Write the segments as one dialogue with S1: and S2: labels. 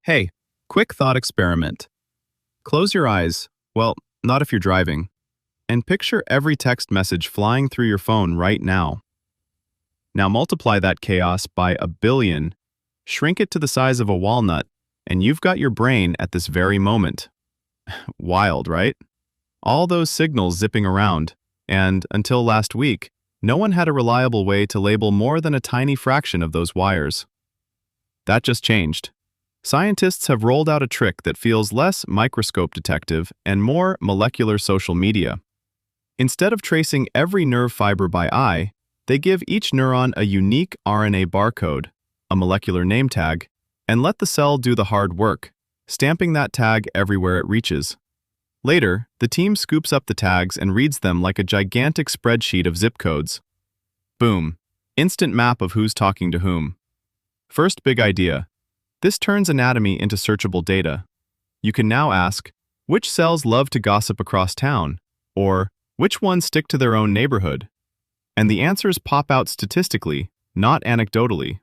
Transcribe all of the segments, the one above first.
S1: Hey, quick thought experiment. Close your eyes, well, not if you're driving, and picture every text message flying through your phone right now. Now multiply that chaos by 1 billion, shrink it to the size of a walnut, and you've got your brain at this very moment. Wild, right? All those signals zipping around, and until last week, no one had a reliable way to label more than a tiny fraction of those wires. That just changed. Scientists have rolled out a trick that feels less microscope detective and more molecular social media. Instead of tracing every nerve fiber by eye, they give each neuron a unique RNA barcode, a molecular name tag, and let the cell do the hard work, stamping that tag everywhere it reaches. Later, the team scoops up the tags and reads them like a gigantic spreadsheet of zip codes. Boom. Instant map of who's talking to whom. First big idea. This turns anatomy into searchable data. You can now ask, which cells love to gossip across town? Or, which ones stick to their own neighborhood? And the answers pop out statistically, not anecdotally.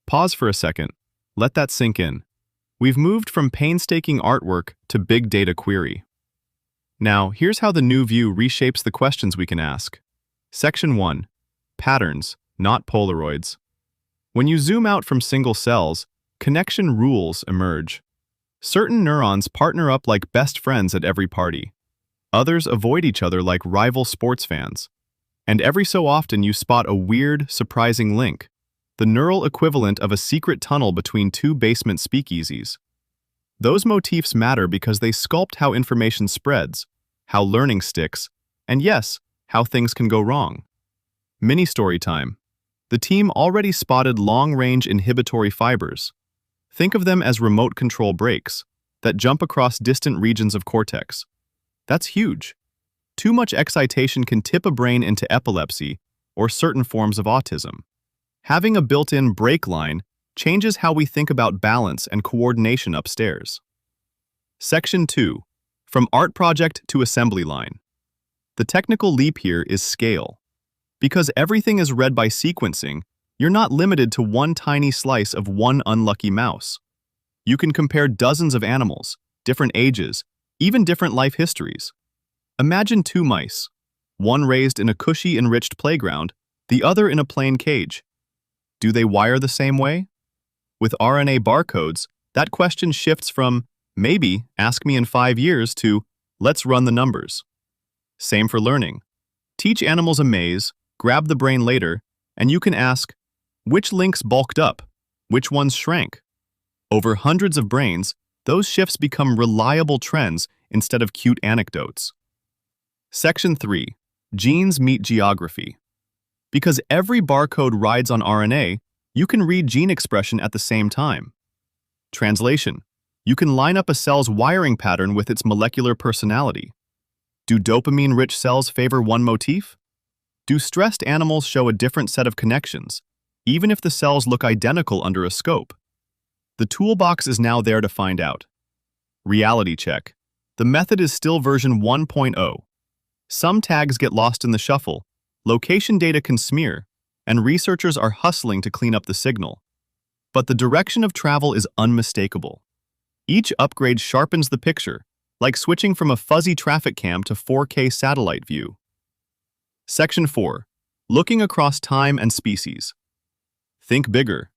S1: Pause for a second. Let that sink in. We've moved from painstaking artwork to big data query. Now, here's how the new view reshapes the questions we can ask. Section 1. Patterns, not Polaroids. When you zoom out from single cells, connection rules emerge. Certain neurons partner up like best friends at every party. Others avoid each other like rival sports fans. And every so often you spot a weird, surprising link, the neural equivalent of a secret tunnel between two basement speakeasies. Those motifs matter because they sculpt how information spreads, how learning sticks, and yes, how things can go wrong. Mini story time. The team already spotted long-range inhibitory fibers. Think of them as remote control brakes that jump across distant regions of cortex. That's huge. Too much excitation can tip a brain into epilepsy or certain forms of autism. Having a built-in brake line changes how we think about balance and coordination upstairs. Section 2. From art project to assembly line. The technical leap here is scale. Because everything is read by sequencing, you're not limited to one tiny slice of one unlucky mouse. You can compare dozens of animals, different ages, even different life histories. Imagine two mice, one raised in a cushy, enriched playground, the other in a plain cage. Do they wire the same way? With RNA barcodes, that question shifts from, maybe, ask me in 5 years, to, let's run the numbers. Same for learning. Teach animals a maze, grab the brain later, and you can ask, which links bulked up? Which ones shrank? Over hundreds of brains, those shifts become reliable trends instead of cute anecdotes. Section 3. Genes meet geography. Because every barcode rides on RNA, you can read gene expression at the same time. Translation. You can line up a cell's wiring pattern with its molecular personality. Do dopamine-rich cells favor one motif? Do stressed animals show a different set of connections, even if the cells look identical under a scope? The toolbox is now there to find out. Reality check. The method is still version 1.0. Some tags get lost in the shuffle, location data can smear, and researchers are hustling to clean up the signal. But the direction of travel is unmistakable. Each upgrade sharpens the picture, like switching from a fuzzy traffic cam to 4K satellite view. Section 4. Looking across time and species. Think bigger.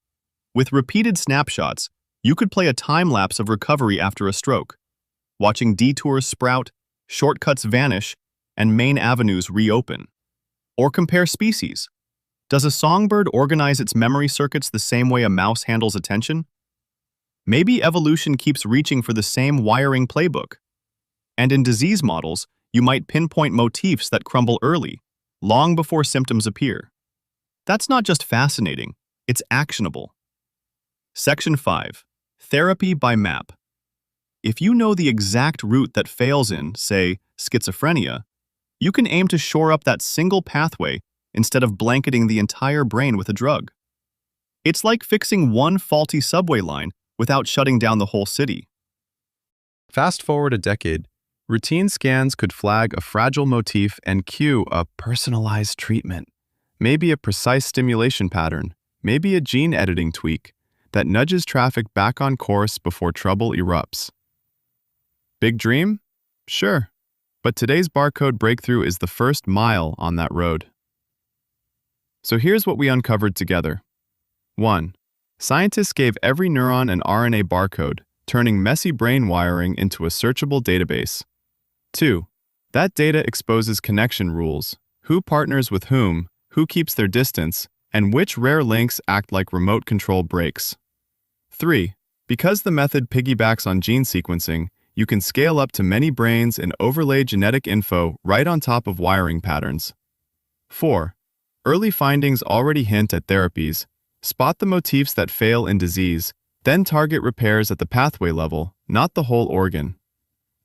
S1: With repeated snapshots, you could play a time-lapse of recovery after a stroke, watching detours sprout, shortcuts vanish, and main avenues reopen. Or compare species. Does a songbird organize its memory circuits the same way a mouse handles attention? Maybe evolution keeps reaching for the same wiring playbook. And in disease models, you might pinpoint motifs that crumble early, long before symptoms appear. That's not just fascinating, it's actionable. Section 5. Therapy by map. If you know the exact route that fails in, say, schizophrenia, you can aim to shore up that single pathway instead of blanketing the entire brain with a drug. It's like fixing one faulty subway line without shutting down the whole city. Fast forward a decade, routine scans could flag a fragile motif and cue a personalized treatment. Maybe a precise stimulation pattern, maybe a gene editing tweak, that nudges traffic back on course before trouble erupts. Big dream? Sure. But today's barcode breakthrough is the first mile on that road. So here's what we uncovered together. 1. Scientists gave every neuron an RNA barcode, turning messy brain wiring into a searchable database. 2. That data exposes connection rules: who partners with whom, who keeps their distance, and which rare links act like remote control brakes. 3. Because the method piggybacks on gene sequencing, you can scale up to many brains and overlay genetic info right on top of wiring patterns. 4. Early findings already hint at therapies. Spot the motifs that fail in disease, then target repairs at the pathway level, not the whole organ.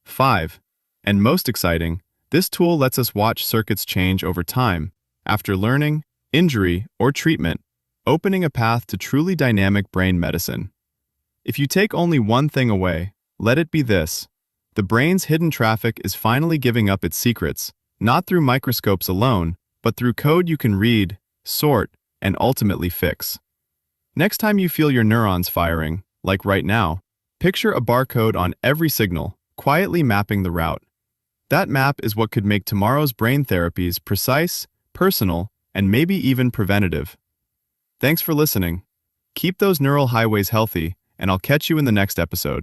S1: 5. And most exciting, this tool lets us watch circuits change over time, after learning, injury, or treatment, opening a path to truly dynamic brain medicine. If you take only one thing away, let it be this: the brain's hidden traffic is finally giving up its secrets, not through microscopes alone, but through code you can read, sort, and ultimately fix. Next time you feel your neurons firing, like right now, picture a barcode on every signal, quietly mapping the route. That map is what could make tomorrow's brain therapies precise, personal, and maybe even preventative. Thanks for listening. Keep those neural highways healthy, and I'll catch you in the next episode.